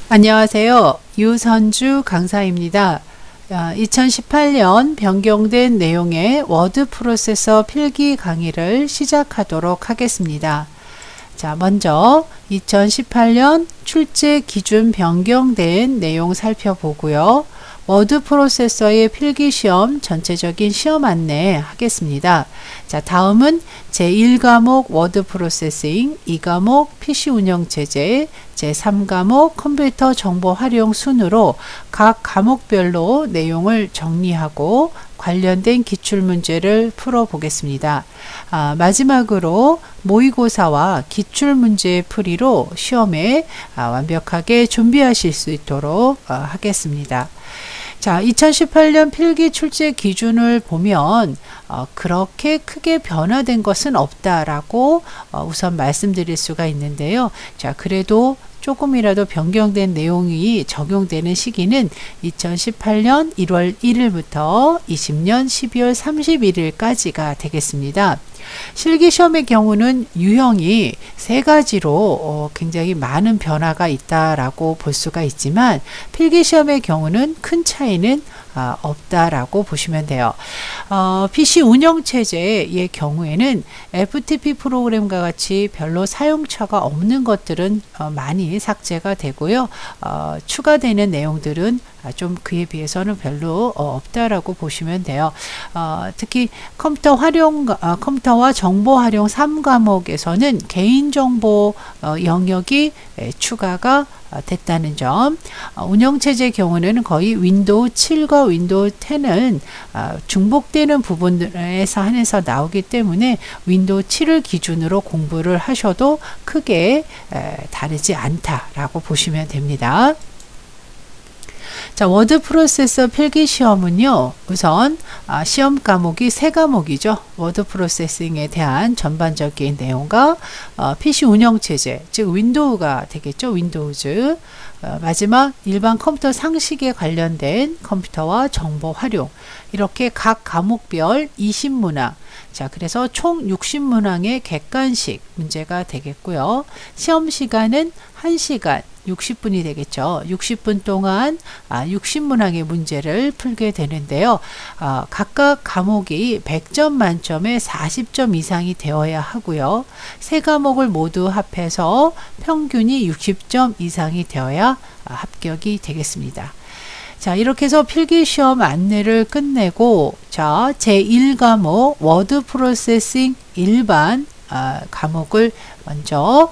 안녕하세요. 유선주 강사입니다. 2018년 변경된 내용의 워드 프로세서 필기 강의를 시작하도록 하겠습니다. 자, 먼저 2018년 출제 기준 변경된 내용 살펴보고요. 워드 프로세서의 필기시험 전체적인 시험 안내 하겠습니다. 자, 다음은 제1과목 워드 프로세싱, 2과목 PC 운영체제, 제3과목 컴퓨터 정보 활용 순으로 각 과목별로 내용을 정리하고 관련된 기출문제를 풀어보겠습니다. 마지막으로 모의고사와 기출문제 풀이로 시험에 완벽하게 준비하실 수 있도록 하겠습니다. 자, 2018년 필기 출제 기준을 보면 그렇게 크게 변화된 것은 없다라고 우선 말씀드릴 수가 있는데요. 자, 그래도 조금이라도 변경된 내용이 적용되는 시기는 2018년 1월 1일부터 20년 12월 31일까지가 되겠습니다. 실기시험의 경우는 유형이 세 가지로 굉장히 많은 변화가 있다라고 볼 수가 있지만 필기시험의 경우는 큰 차이는 없다라고 보시면 돼요. PC 운영체제의 경우에는 FTP 프로그램과 같이 별로 사용처가 없는 것들은 많이 삭제가 되고요. 추가되는 내용들은 좀 그에 비해서는 별로 없다라고 보시면 돼요. 특히 컴퓨터와 정보 활용 3과목에서는 개인정보 영역이 추가가 됐다는 점. 운영체제의 경우는 거의 윈도우 7과 윈도우 10은 중복되는 부분에서 한해서 나오기 때문에 윈도우 7을 기준으로 공부를 하셔도 크게 다르지 않다라고 보시면 됩니다. 자, 워드 프로세서 필기시험은요, 우선 시험 과목이 세 과목이죠. 워드 프로세싱에 대한 전반적인 내용과 PC 운영체제, 즉 윈도우가 되겠죠. 윈도우즈. 마지막 일반 컴퓨터 상식에 관련된 컴퓨터와 정보 활용, 이렇게 각 과목별 20문항, 자, 그래서 총 60문항의 객관식 문제가 되겠고요. 시험 시간은 1시간 60분이 되겠죠. 60분 동안 60문항의 문제를 풀게 되는데요. 각각 과목이 100점 만점에 40점 이상이 되어야 하고요. 세 과목을 모두 합해서 평균이 60점 이상이 되어야 합격이 되겠습니다. 자, 이렇게 해서 필기시험 안내를 끝내고, 자, 제1과목 워드 프로세싱 일반 과목을 먼저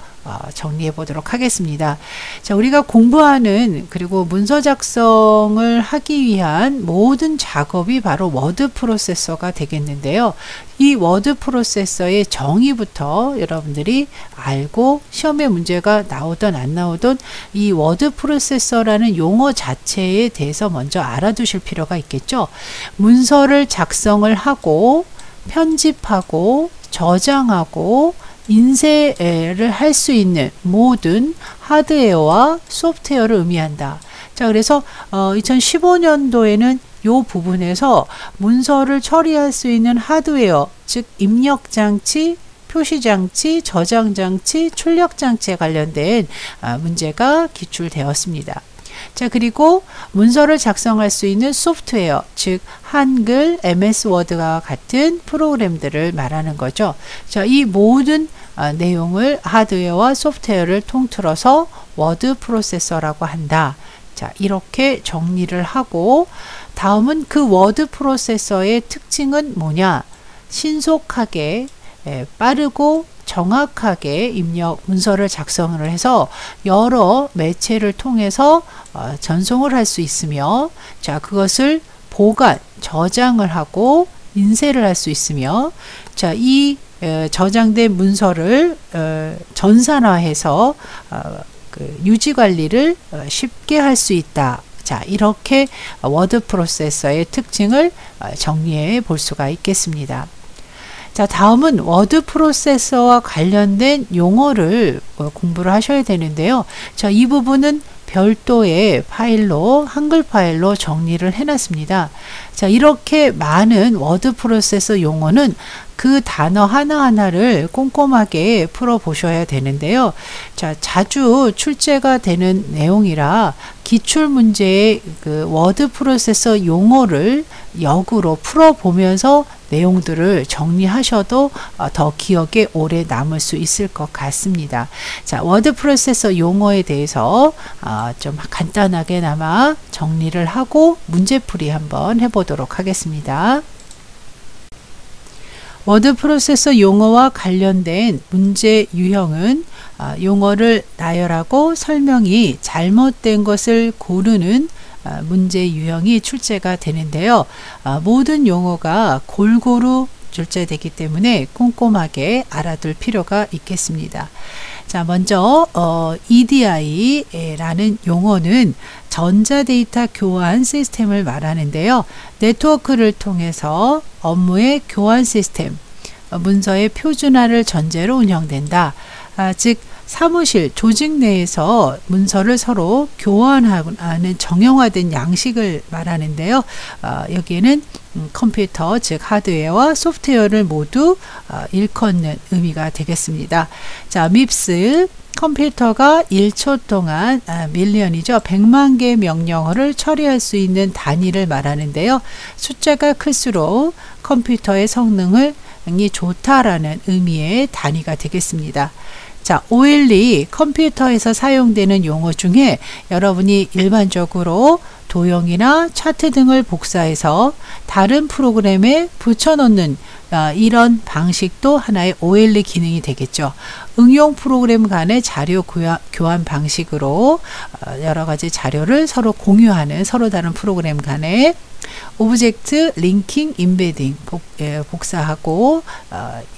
정리해 보도록 하겠습니다. 자, 우리가 공부하는 그리고 문서 작성을 하기 위한 모든 작업이 바로 워드 프로세서가 되겠는데요. 이 워드 프로세서의 정의부터 여러분들이 알고 시험에 문제가 나오든 안 나오든 이 워드 프로세서라는 용어 자체에 대해서 먼저 알아두실 필요가 있겠죠. 문서를 작성을 하고 편집하고 저장하고 인쇄를 할 수 있는 모든 하드웨어와 소프트웨어를 의미한다. 자, 그래서 2015년도에는 이 부분에서 문서를 처리할 수 있는 하드웨어, 즉 입력장치, 표시장치, 저장장치, 출력장치에 관련된 문제가 기출되었습니다. 자, 그리고 문서를 작성할 수 있는 소프트웨어, 즉 한글, MS 워드와 같은 프로그램들을 말하는 거죠. 자, 이 모든 내용을 하드웨어와 소프트웨어를 통틀어서 워드 프로세서라고 한다. 자, 이렇게 정리를 하고 다음은 그 워드 프로세서의 특징은 뭐냐? 신속하게 빠르고 정확하게 입력 문서를 작성을 해서 여러 매체를 통해서 전송을 할 수 있으며, 자, 그것을 보관, 저장을 하고 인쇄를 할 수 있으며, 자, 이 저장된 문서를 전산화해서 유지 관리를 쉽게 할 수 있다. 자, 이렇게 워드 프로세서의 특징을 정리해 볼 수가 있겠습니다. 자, 다음은 워드 프로세서와 관련된 용어를 공부를 하셔야 되는데요. 자, 이 부분은 별도의 파일로, 한글 파일로 정리를 해놨습니다. 자, 이렇게 많은 워드 프로세서 용어는 그 단어 하나하나를 꼼꼼하게 풀어보셔야 되는데요. 자, 자주 출제가 되는 내용이라 기출문제의 그 워드 프로세서 용어를 역으로 풀어보면서 내용들을 정리하셔도 더 기억에 오래 남을 수 있을 것 같습니다. 자, 워드 프로세서 용어에 대해서 좀 간단하게나마 정리를 하고 문제풀이 한번 해보도록 하겠습니다. 워드 프로세서 용어와 관련된 문제 유형은 용어를 나열하고 설명이 잘못된 것을 고르는 문제 유형이 출제가 되는데요. 모든 용어가 골고루 출제되기 때문에 꼼꼼하게 알아둘 필요가 있겠습니다. 자, 먼저 EDI라는 용어는 전자데이터 교환 시스템을 말하는데요. 네트워크를 통해서 업무의 교환 시스템, 문서의 표준화를 전제로 운영된다. 즉 사무실, 조직 내에서 문서를 서로 교환하는 정형화된 양식을 말하는데요. 여기에는 컴퓨터, 즉 하드웨어와 소프트웨어를 모두 일컫는 의미가 되겠습니다. 자, MIPS, 컴퓨터가 1초 동안 밀리언이죠. 100만 개의 명령어를 처리할 수 있는 단위를 말하는데요. 숫자가 클수록 컴퓨터의 성능이 좋다라는 의미의 단위가 되겠습니다. 자, OLE, 컴퓨터에서 사용되는 용어 중에 여러분이 일반적으로 도형이나 차트 등을 복사해서 다른 프로그램에 붙여놓는 이런 방식도 하나의 OLE 기능이 되겠죠. 응용 프로그램 간의 자료 교환 방식으로 여러 가지 자료를 서로 공유하는, 서로 다른 프로그램 간의 오브젝트 링킹 임베딩, 복사하고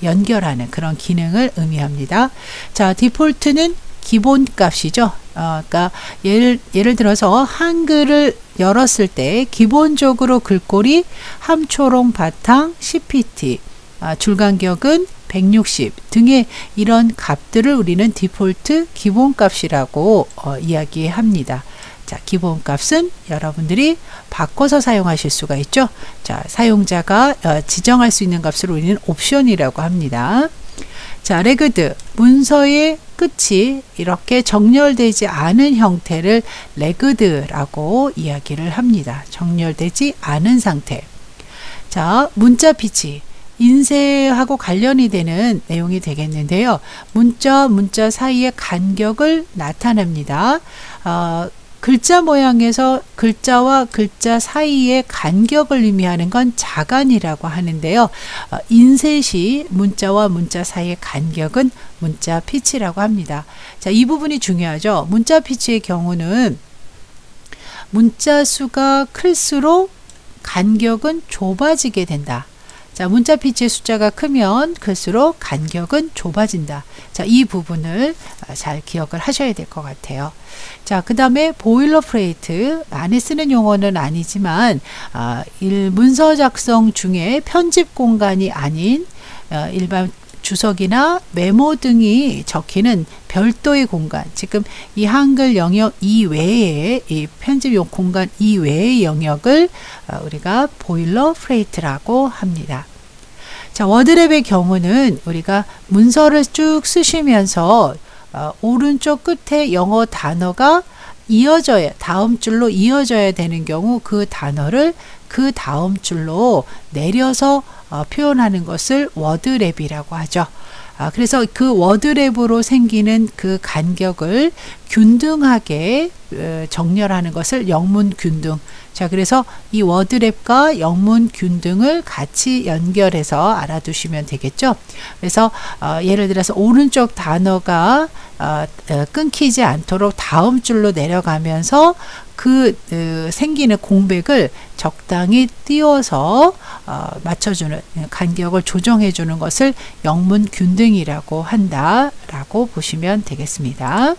연결하는 그런 기능을 의미합니다. 자, 디폴트는 기본값이죠. 그러니까 예를 들어서 한글을 열었을 때 기본적으로 글꼴이 함초롱 바탕 CPT, 줄간격은 160 등의 이런 값들을 우리는 디폴트 기본값이라고 이야기합니다. 자, 기본값은 여러분들이 바꿔서 사용하실 수가 있죠. 자, 사용자가 지정할 수 있는 값을 우리는 옵션이라고 합니다. 자, 레그드, 문서의 끝이 이렇게 정렬되지 않은 형태를 레그드라고 이야기를 합니다. 정렬되지 않은 상태. 자, 문자 피치, 인쇄하고 관련이 되는 내용이 되겠는데요. 문자 사이의 간격을 나타냅니다. 글자 모양에서 글자와 글자 사이의 간격을 의미하는 건 자간이라고 하는데요. 인쇄 시 문자와 문자 사이의 간격은 문자 피치라고 합니다. 자, 이 부분이 중요하죠. 문자 피치의 경우는 문자 수가 클수록 간격은 좁아지게 된다. 자, 문자 피치의 숫자가 크면 클수록 간격은 좁아진다. 자, 이 부분을 잘 기억을 하셔야 될 것 같아요. 자, 그 다음에 보일러플레이트, 많이 쓰는 용어는 아니지만 문서 작성 중에 편집 공간이 아닌 일반 주석이나 메모 등이 적히는 별도의 공간, 지금 이 한글 영역 이외에, 이 편집용 공간 이외의 영역을 우리가 보일러플레이트라고 합니다. 자, 워드랩의 경우는 우리가 문서를 쭉 쓰시면서 오른쪽 끝에 영어 단어가 다음 줄로 이어져야 되는 경우 그 단어를 그 다음 줄로 내려서 표현하는 것을 워드랩이라고 하죠. 그래서 그 워드랩으로 생기는 그 간격을 균등하게 정렬하는 것을 영문균등. 자, 그래서 이 워드랩과 영문균등을 같이 연결해서 알아두시면 되겠죠. 그래서 예를 들어서 오른쪽 단어가 끊기지 않도록 다음 줄로 내려가면서 생기는 공백을 적당히 띄워서 맞춰주는, 간격을 조정해주는 것을 영문균등이라고 한다라고 보시면 되겠습니다.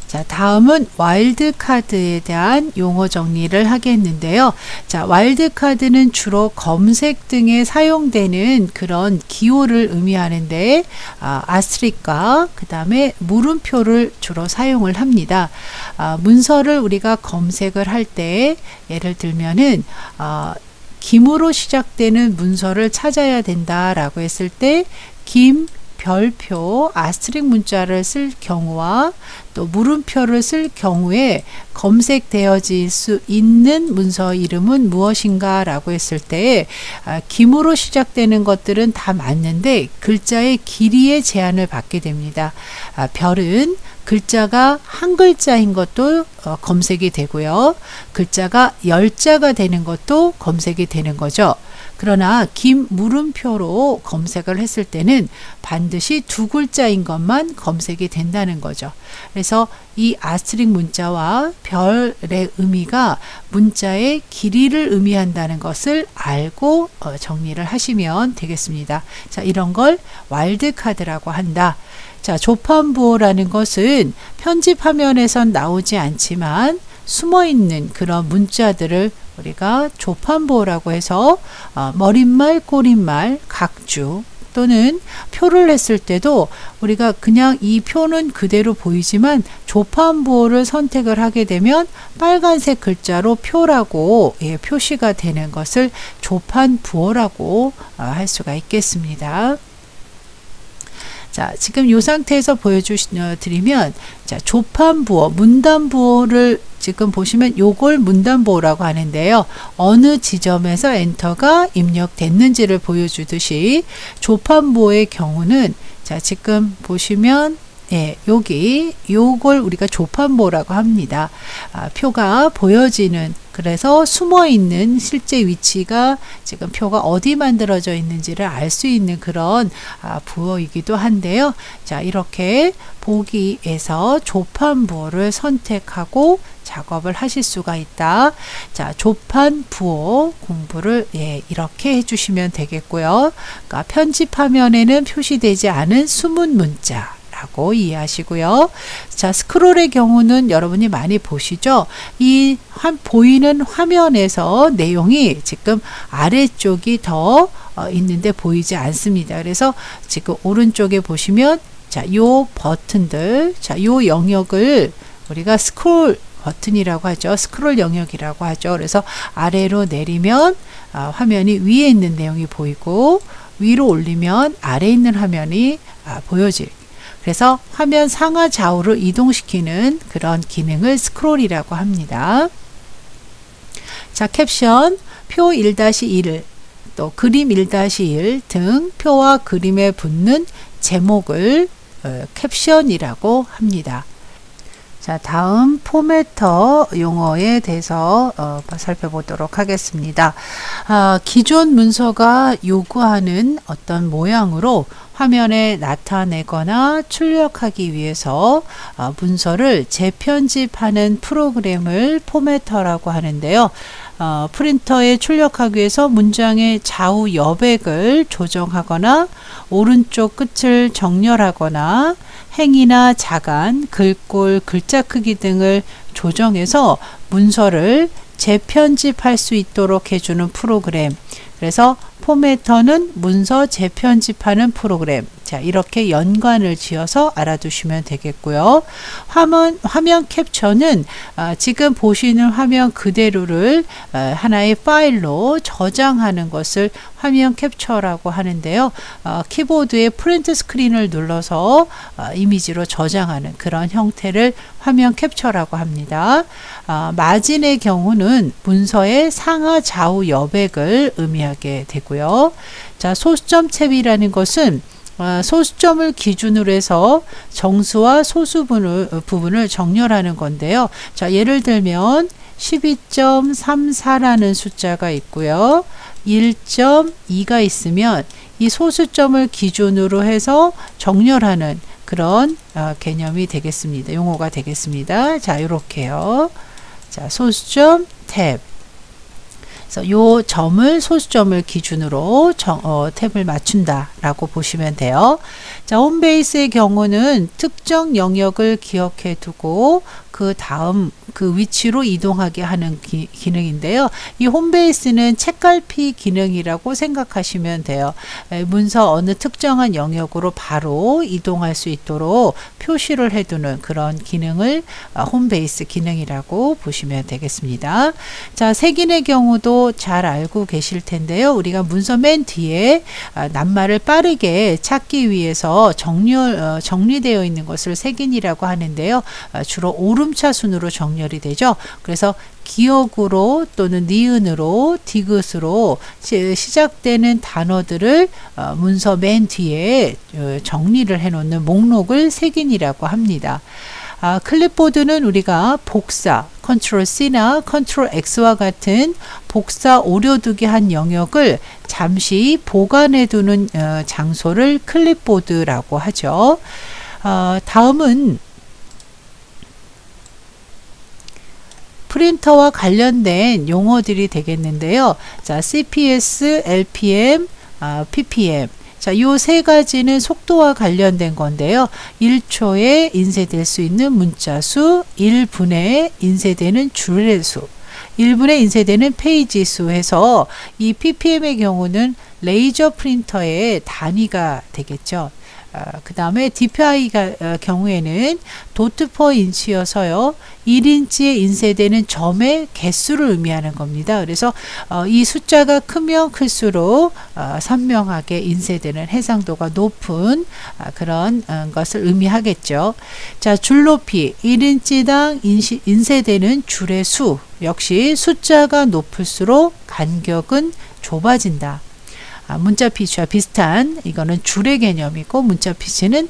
자, 다음은 와일드카드에 대한 용어 정리를 하겠는데요. 자, 와일드카드는 주로 검색 등에 사용되는 그런 기호를 의미하는데 아스트릭과 그 다음에 물음표를 주로 사용을 합니다. 문서를 우리가 검색을 할 때 예를 들면은 김으로 시작되는 문서를 찾아야 된다라고 했을 때 김, 별표, 아스트릭 문자를 쓸 경우와 또 물음표를 쓸 경우에 검색되어질 수 있는 문서 이름은 무엇인가 라고 했을 때 김으로 시작되는 것들은 다 맞는데 글자의 길이의 제한을 받게 됩니다. 별은 글자가 한 글자인 것도 검색이 되고요. 글자가 10자가 되는 것도 검색이 되는 거죠. 그러나 김 물음표로 검색을 했을 때는 반드시 두 글자인 것만 검색이 된다는 거죠. 그래서 이 아스트릭 문자와 별의 의미가 문자의 길이를 의미한다는 것을 알고 정리를 하시면 되겠습니다. 자, 이런 걸 와일드카드라고 한다. 자, 조판부호라는 것은 편집 화면에선 나오지 않지만 숨어있는 그런 문자들을 우리가 조판부호라고 해서 머릿말, 꼬릿말, 각주 또는 표를 했을 때도 우리가 그냥 이 표는 그대로 보이지만 조판부호를 선택을 하게 되면 빨간색 글자로 표라고 표시가 되는 것을 조판부호라고 할 수가 있겠습니다. 자, 지금 이 상태에서 보여드리면, 자, 조판부호, 문단부호를 지금 보시면 요걸 문단부호라고 하는데요. 어느 지점에서 엔터가 입력됐는지를 보여주듯이 조판부호의 경우는, 자, 지금 보시면 여기 요걸 우리가 조판부호라고 합니다. 표가 보여지는, 그래서 숨어있는 실제 위치가 지금 표가 어디 만들어져 있는지를 알 수 있는 그런 부호이기도 한데요. 자, 이렇게 보기에서 조판부호를 선택하고 작업을 하실 수가 있다. 자, 조판부호 공부를 이렇게 해주시면 되겠고요. 그러니까 편집 화면에는 표시되지 않은 숨은 문자 라고 이해하시고요. 자, 스크롤의 경우는 여러분이 많이 보시죠. 이 보이는 화면에서 내용이 지금 아래쪽이 더 있는데 보이지 않습니다. 그래서 지금 오른쪽에 보시면 자, 요 버튼들, 자, 요 영역을 우리가 스크롤 버튼이라고 하죠. 스크롤 영역이라고 하죠. 그래서 아래로 내리면 화면이 위에 있는 내용이 보이고 위로 올리면 아래에 있는 화면이 보여질. 그래서 화면 상하 좌우로 이동시키는 그런 기능을 스크롤이라고 합니다. 자, 캡션, 표 1-1, 또 그림 1-1 등 표와 그림에 붙는 제목을 캡션이라고 합니다. 자, 다음 포매터 용어에 대해서 살펴보도록 하겠습니다. 기존 문서가 요구하는 어떤 모양으로 화면에 나타내거나 출력하기 위해서 문서를 재편집하는 프로그램을 포매터라고 하는데요. 프린터에 출력하기 위해서 문장의 좌우 여백을 조정하거나 오른쪽 끝을 정렬하거나 행이나 자간, 글꼴, 글자 크기 등을 조정해서 문서를 재편집할 수 있도록 해주는 프로그램. 그래서 포매터는 문서 재편집하는 프로그램. 자, 이렇게 연관을 지어서 알아두시면 되겠고요. 화면 캡처는 지금 보시는 화면 그대로를 하나의 파일로 저장하는 것을 화면 캡처라고 하는데요. 키보드에 프린트 스크린을 눌러서 이미지로 저장하는 그런 형태를 화면 캡처라고 합니다. 마진의 경우는 문서의 상하 좌우 여백을 의미하게 되고요. 자, 소수점 탭이라는 것은 소수점을 기준으로 해서 정수와 소수 부분을 정렬하는 건데요. 자, 예를 들면 12.34라는 숫자가 있고요. 1.2가 있으면 이 소수점을 기준으로 해서 정렬하는 그런 개념이 되겠습니다. 용어가 되겠습니다. 자, 이렇게요. 자, 소수점 탭. 그래서 요 점을 소수점을 기준으로 탭을 맞춘다 라고 보시면 돼요. 자, 홈베이스의 경우는 특정 영역을 기억해 두고 그 다음 그 위치로 이동하게 하는 기능인데요. 이 홈베이스는 책갈피 기능이라고 생각하시면 돼요. 문서 어느 특정한 영역으로 바로 이동할 수 있도록 표시를 해두는 그런 기능을 홈베이스 기능이라고 보시면 되겠습니다. 자, 색인의 경우도 잘 알고 계실 텐데요. 우리가 문서 맨 뒤에 낱말을 빠르게 찾기 위해서 정리되어 있는 것을 색인이라고 하는데요. 주로 오름차 순으로 정렬이 되죠. 그래서 기억으로 또는 니은으로 디귿으로 시작되는 단어들을 문서 맨 뒤에 정리를 해 놓는 목록을 색인이라고 합니다. 클립보드는 우리가 복사, 컨트롤 C나 컨트롤 X와 같은 복사 오려두기 한 영역을 잠시 보관해 두는 장소를 클립보드라고 하죠. 다음은 프린터와 관련된 용어들이 되겠는데요. 자, CPS, LPM, PPM. 자, 요 세 가지는 속도와 관련된 건데요. 1초에 인쇄될 수 있는 문자 수, 1분에 인쇄되는 줄의 수, 1분에 인쇄되는 페이지 수 해서 이 ppm의 경우는 레이저 프린터의 단위가 되겠죠. 그 다음에 DPI 경우에는 도트 퍼 인치여서요. 1인치에 인쇄되는 점의 개수를 의미하는 겁니다. 그래서 이 숫자가 크면 클수록 선명하게 인쇄되는 해상도가 높은 그런 것을 의미하겠죠. 자, 줄 높이 1인치당 인쇄되는 줄의 수 역시 숫자가 높을수록 간격은 좁아진다. 문자 피치와 비슷한 이거는 줄의 개념이고 문자 피치는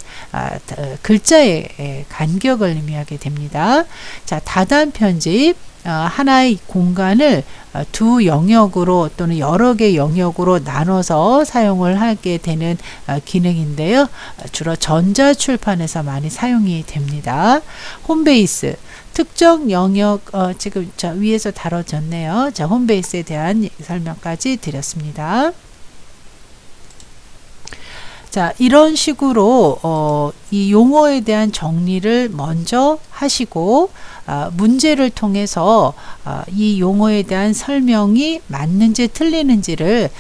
글자의 간격을 의미하게 됩니다. 자, 다단 편집 하나의 공간을 두 영역으로 또는 여러 개 영역으로 나눠서 사용을 하게 되는 기능인데요. 주로 전자출판에서 많이 사용이 됩니다. 홈베이스 특정 영역 지금 위에서 다뤄졌네요. 자, 홈베이스에 대한 설명까지 드렸습니다. 자, 이런 식으로 이 용어에 대한 정리를 먼저 하시고 문제를 통해서 이 용어에 대한 설명이 맞는지 틀리는지를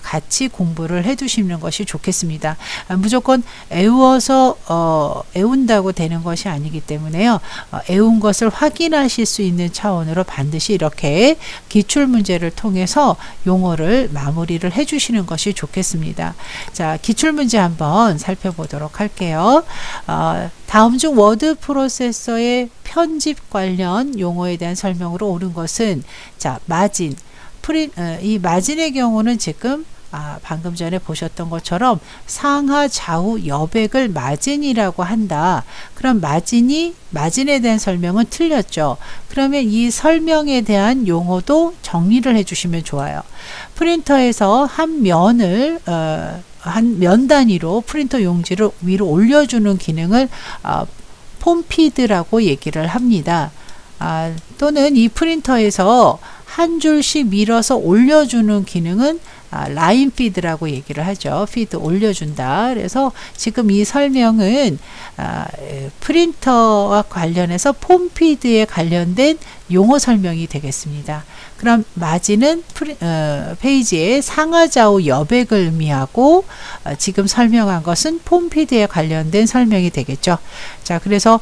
같이 공부를 해 두시는 것이 좋겠습니다. 무조건 애워서 애운다고 되는 것이 아니기 때문에요. 애운 것을 확인하실 수 있는 차원으로 반드시 이렇게 기출문제를 통해서 용어를 마무리를 해 주시는 것이 좋겠습니다. 자, 기출문제 한번 살펴보도록 할게요. 다음 중 워드 프로세서의 편집 관련 용어에 대한 설명으로 옳은 것은 자, 마진. 이 마진의 경우는 지금 방금 전에 보셨던 것처럼 상하 좌우 여백을 마진이라고 한다. 그럼 마진에 대한 설명은 틀렸죠. 그러면 이 설명에 대한 용어도 정리를 해주시면 좋아요. 프린터에서 한 면을 한 면 단위로 프린터 용지를 위로 올려주는 기능을 폼피드라고 얘기를 합니다. 또는 이 프린터에서 한 줄씩 밀어서 올려주는 기능은 라인 피드라고 얘기를 하죠. 피드 올려준다. 그래서 지금 이 설명은 프린터와 관련해서 폼피드에 관련된 용어 설명이 되겠습니다. 그럼 마진은 페이지의 상하좌우 여백을 의미하고 지금 설명한 것은 폼피드에 관련된 설명이 되겠죠. 자, 그래서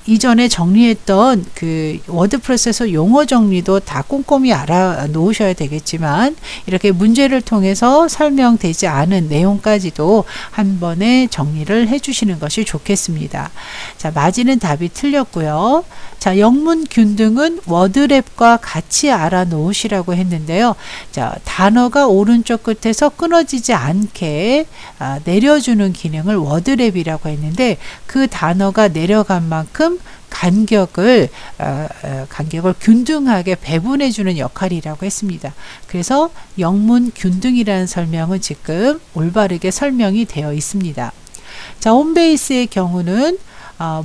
이전에 정리했던 그 워드 프로세서 용어 정리도 다 꼼꼼히 알아 놓으셔야 되겠지만 이렇게 문제를 통해서 설명되지 않은 내용까지도 한 번에 정리를 해 주시는 것이 좋겠습니다. 자, 마지는 답이 틀렸고요. 자, 영문 균등은 워드랩과 같이 알아 놓으시라고 했는데요. 자, 단어가 오른쪽 끝에서 끊어지지 않게 내려주는 기능을 워드랩이라고 했는데 그 단어가 내려간 만큼 간격을 균등하게 배분해 주는 역할이라고 했습니다. 그래서 영문 균등이라는 설명은 지금 올바르게 설명이 되어 있습니다. 자, 홈베이스의 경우는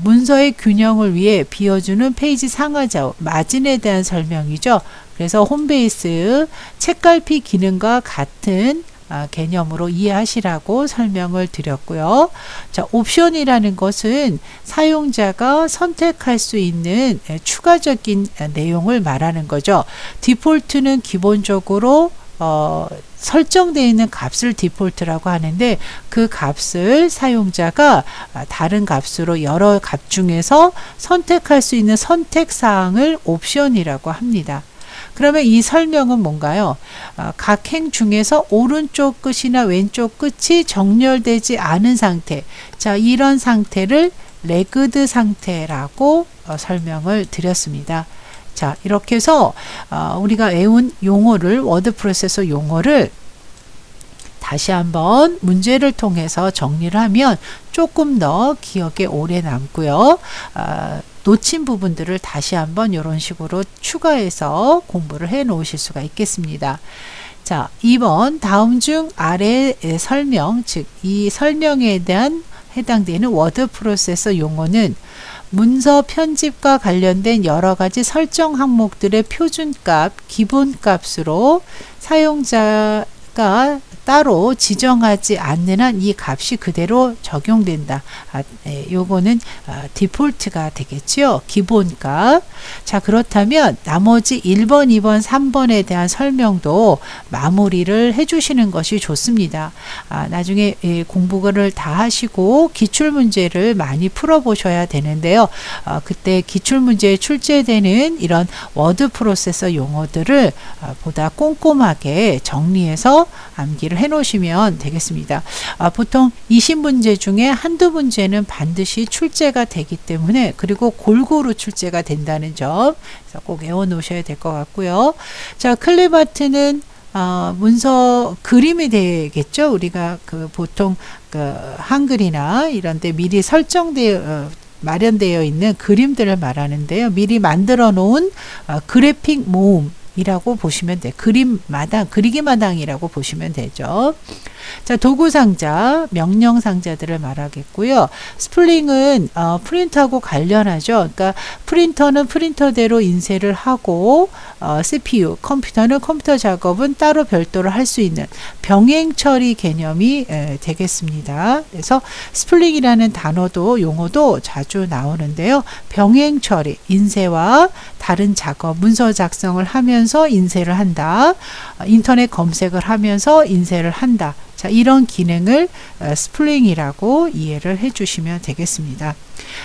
문서의 균형을 위해 비워주는 페이지 상하좌우 마진에 대한 설명이죠. 그래서 홈베이스 책갈피 기능과 같은 개념으로 이해하시라고 설명을 드렸고요. 자, 옵션이라는 것은 사용자가 선택할 수 있는 추가적인 내용을 말하는 거죠. 디폴트는 기본적으로 설정되어 있는 값을 디폴트라고 하는데 그 값을 사용자가 다른 값으로 여러 값 중에서 선택할 수 있는 선택사항을 옵션이라고 합니다. 그러면 이 설명은 뭔가요? 각 행 중에서 오른쪽 끝이나 왼쪽 끝이 정렬되지 않은 상태. 자, 이런 상태를 레그드 상태라고 설명을 드렸습니다. 자, 이렇게 해서 우리가 외운 용어를, 워드 프로세서 용어를 다시 한번 문제를 통해서 정리를 하면 조금 더 기억에 오래 남고요. 놓친 부분들을 다시 한번 이런 식으로 추가해서 공부를 해 놓으실 수가 있겠습니다. 자, 2번 다음 중 아래의 설명, 즉 이 설명에 대한 해당되는 워드 프로세서 용어는 문서 편집과 관련된 여러 가지 설정 항목들의 표준값, 기본값으로 사용자가 따로 지정하지 않는 한 이 값이 그대로 적용된다. 요거는 디폴트가 되겠죠. 기본값. 자, 그렇다면 나머지 1번, 2번, 3번에 대한 설명도 마무리를 해주시는 것이 좋습니다. 나중에 공부를 다 하시고 기출문제를 많이 풀어보셔야 되는데요. 그때 기출문제에 출제되는 이런 워드 프로세서 용어들을 보다 꼼꼼하게 정리해서 암기를 해 놓으시면 되겠습니다. 보통 20문제 중에 한두 문제는 반드시 출제가 되기 때문에, 그리고 골고루 출제가 된다는 점 꼭 외워 놓으셔야 될 것 같고요. 자, 클립아트는 문서 그림이 되겠죠. 우리가 보통 한글이나 이런 데 미리 마련되어 있는 그림들을 말하는데요. 미리 만들어 놓은 그래픽 모음이라고 보시면 돼요. 그리기마당이라고 보시면 되죠. 자, 도구상자, 명령상자들을 말하겠고요. 스플링은 프린터하고 관련하죠. 그러니까 프린터는 프린터대로 인쇄를 하고 CPU, 컴퓨터는 컴퓨터 작업은 따로 별도로 할 수 있는 병행 처리 개념이 되겠습니다. 그래서 스플링이라는 단어도 용어도 자주 나오는데요. 병행 처리, 인쇄와 다른 작업, 문서 작성을 하면서 인쇄를 한다. 인터넷 검색을 하면서 인쇄를 한다. 자, 이런 기능을 스플링이라고 이해를 해 주시면 되겠습니다.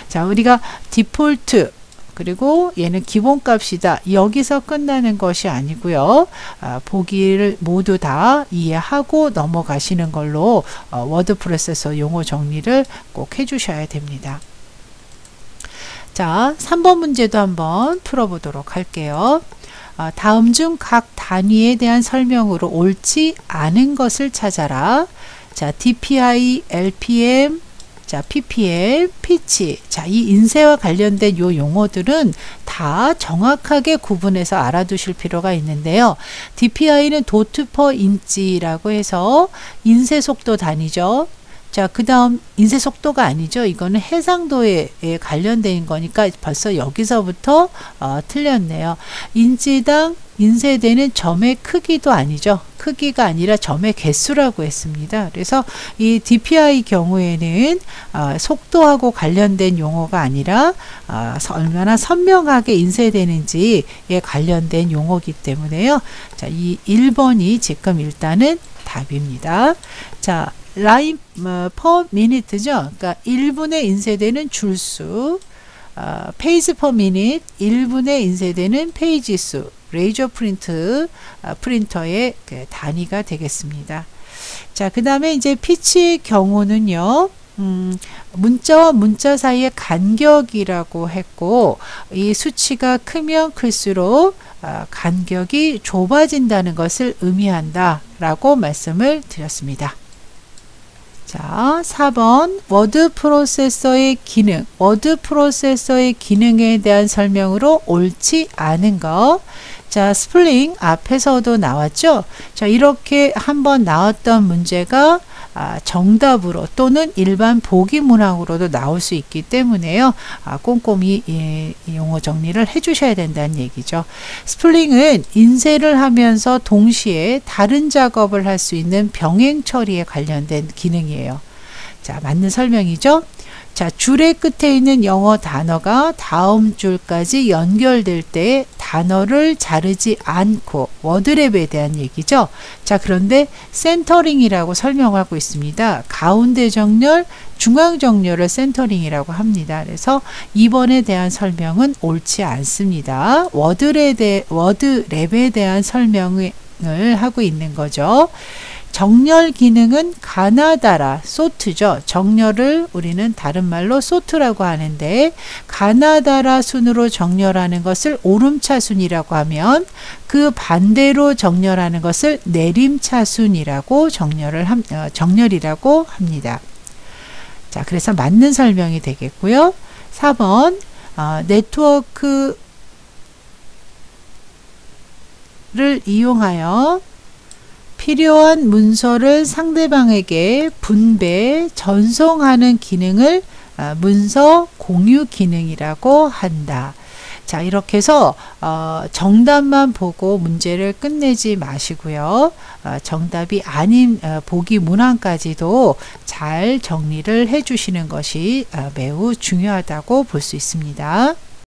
자, 우리가 디폴트, 그리고 얘는 기본값이다. 여기서 끝나는 것이 아니고요. 보기를 모두 다 이해하고 넘어가시는 걸로 워드 프로세서 용어 정리를 꼭 해주셔야 됩니다. 자, 3번 문제도 한번 풀어보도록 할게요. 다음 중 각 단위에 대한 설명으로 옳지 않은 것을 찾아라. 자, DPI, LPM, 자, PPM, 피치. 자, 이 인쇄와 관련된 요 용어들은 다 정확하게 구분해서 알아두실 필요가 있는데요. DPI는 도트 퍼 인치라고 해서 인쇄 속도 단위죠. 자, 그 다음 인쇄 속도가 아니죠. 이거는 해상도에 관련된 거니까 벌써 여기서부터 틀렸네요. 인치당 인쇄되는 점의 크기도 아니죠. 크기가 아니라 점의 개수라고 했습니다. 그래서 이 DPI 경우에는 속도하고 관련된 용어가 아니라 얼마나 선명하게 인쇄되는지에 관련된 용어이기 때문에요. 자, 이 1번이 지금 일단은 답입니다. 자, 라인 퍼 미니트죠. 그러니까 1분에 인쇄되는 줄수, 페이지 퍼 미닛 1분에 인쇄되는 페이지 수, 레이저 프린트 프린터의 단위가 되겠습니다. 자, 그 다음에 이제 피치 경우는요. 문자와 문자 사이의 간격이라고 했고, 이 수치가 크면 클수록 간격이 좁아진다는 것을 의미한다 라고 말씀을 드렸습니다. 자, 4번 워드 프로세서의 기능, 워드 프로세서의 기능에 대한 설명으로 옳지 않은 것. 자, 스플링 앞에서도 나왔죠. 자, 이렇게 한번 나왔던 문제가 정답으로 또는 일반 보기 문항으로도 나올 수 있기 때문에요. 꼼꼼히 용어 정리를 해주셔야 된다는 얘기죠. 스플링은 인쇄를 하면서 동시에 다른 작업을 할 수 있는 병행 처리에 관련된 기능이에요. 자, 맞는 설명이죠. 자, 줄의 끝에 있는 영어 단어가 다음 줄까지 연결될 때 단어를 자르지 않고 워드랩에 대한 얘기죠. 자, 그런데 센터링이라고 설명하고 있습니다. 가운데 정렬, 중앙 정렬을 센터링이라고 합니다. 그래서 2번에 대한 설명은 옳지 않습니다. 워드랩에 대한 설명을 하고 있는 거죠. 정렬 기능은 가나다라, 소트죠. 정렬을 우리는 다른 말로 소트라고 하는데 가나다라 순으로 정렬하는 것을 오름차순이라고 하면 그 반대로 정렬하는 것을 내림차순이라고 정렬이라고 합니다. 자, 그래서 맞는 설명이 되겠고요. 4번 네트워크를 이용하여 필요한 문서를 상대방에게 분배, 전송하는 기능을 문서 공유 기능이라고 한다. 자, 이렇게 해서 정답만 보고 문제를 끝내지 마시고요. 정답이 아닌 보기 문항까지도 잘 정리를 해 주시는 것이 매우 중요하다고 볼 수 있습니다.